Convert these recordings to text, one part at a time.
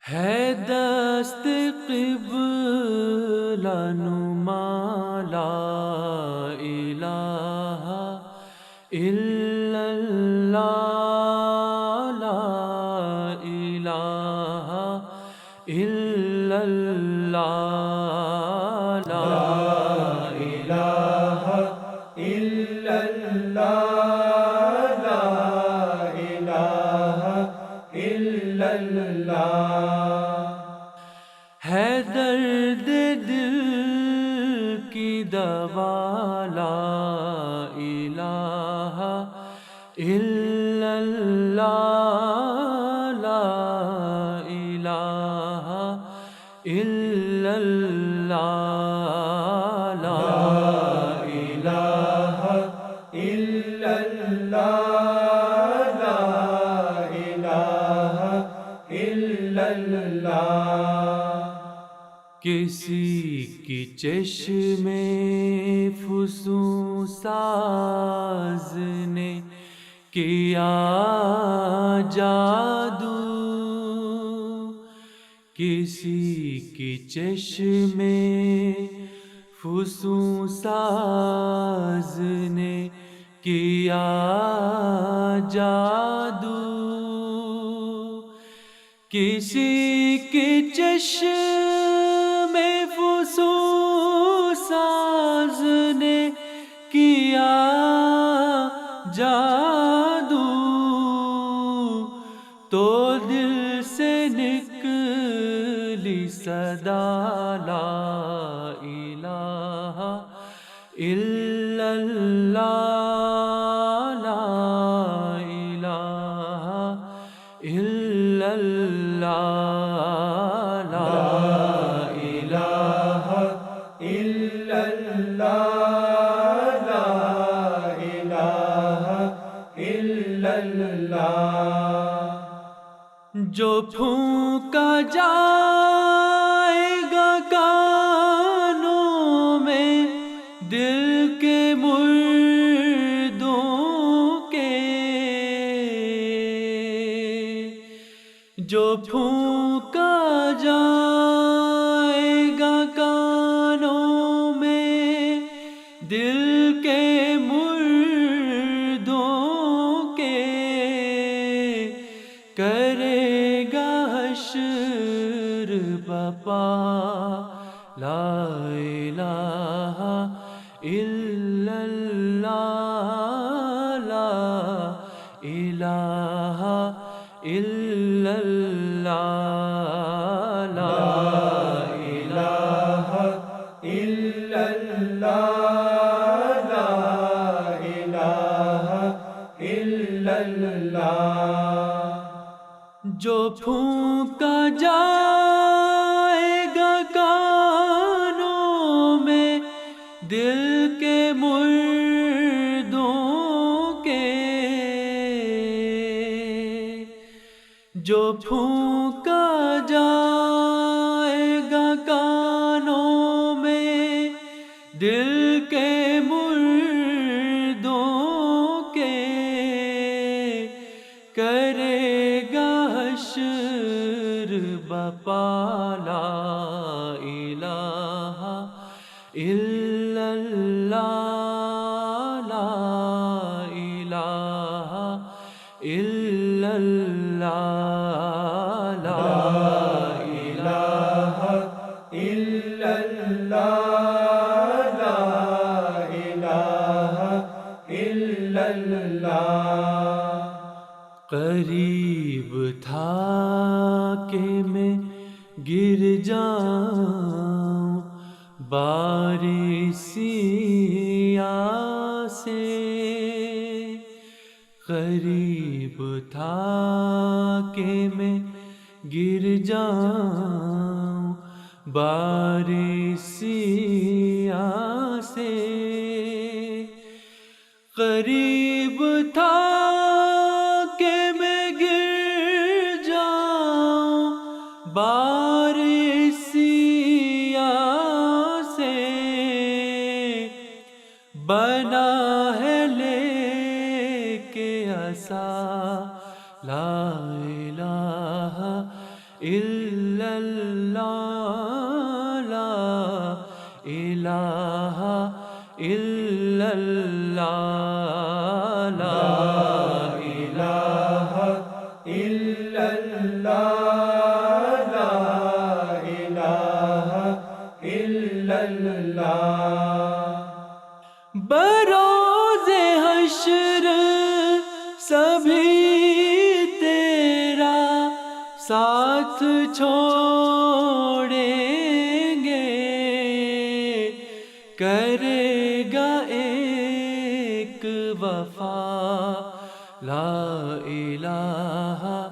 ہے دست قبلہ نما لا الہ الا اللہ لا الہ الا اللہ لا الہ الا اللہ لا الہ الا اللہ ہے درد دل کی دوا لا الہ الا اللہ لا الہ الا اللہ لا الہ الا اللہ لا الہ الا اللہ کسی کی چشم فسوں ساز نے کیا جادو کسی کی چشم فسوں ساز نے کیا جادو کسی کی چشم فسوں ساز نے کیا جادو تو دل سے نکلی صدا لا الہ الا اللہ لا الہ الا اللہ لا الہ الا اللہ لا الہ الا اللہ جو پھونکا جائے گا کانوں میں دل کے مردوں کے جو پھونکا جائے گا کانوں میں دل کے مردوں کے کرے گا حشر بپا لا الہ الا اللہ لا الہ الا اللہ لا الہ الا اللہ لا الہ الا اللہ جو پھونکا جائے گا کانوں میں دل کے مردوں کے جو پھونکا جائے گا کانوں میں دل کے مردوں کے کرے گا حشر بپا لا الہ الا اللہ لا الہ الا اللہ لا الہ الا اللہ لا الہ الا اللہ قریب تھا کہ میں گر جاؤں بارسیاں سے قریب تھا کہ میں گر جاؤں بارسیاں سے قریب تھا کہ میں گر جاؤں بارسیاں سے بنا ہے لے کے عصا لا الہ إلا الله لا إله إلا الله لا إله إلا الله لا إله إلا الله بروز حشر سبھی تیرا ساتھ چھوڑیں گے کرے گا ایک وفا لا الہ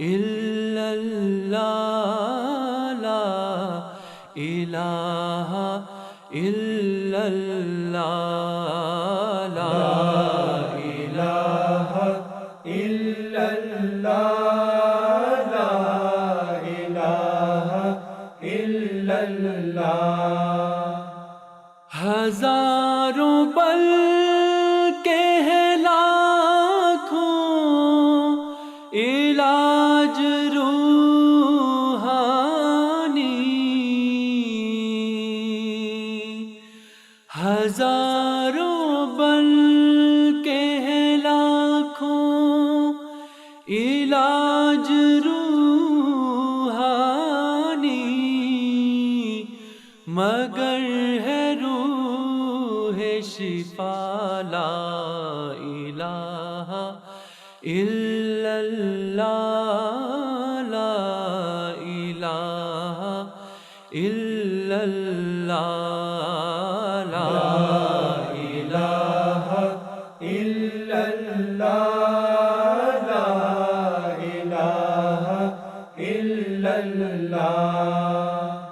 الا اللہ لا الہ الا اللہ لا إله إلا الله لا إله إلا الله ہزاروں بل کے ہیں لاکھوں علاج روحانی ہزاروں بل کے ہیں لاکھوں علاج روحانی مگر ہے روح شفا لا الہ الا اللہ لا الہ الا اللہ لا إله إلا الله لا إله إلا الله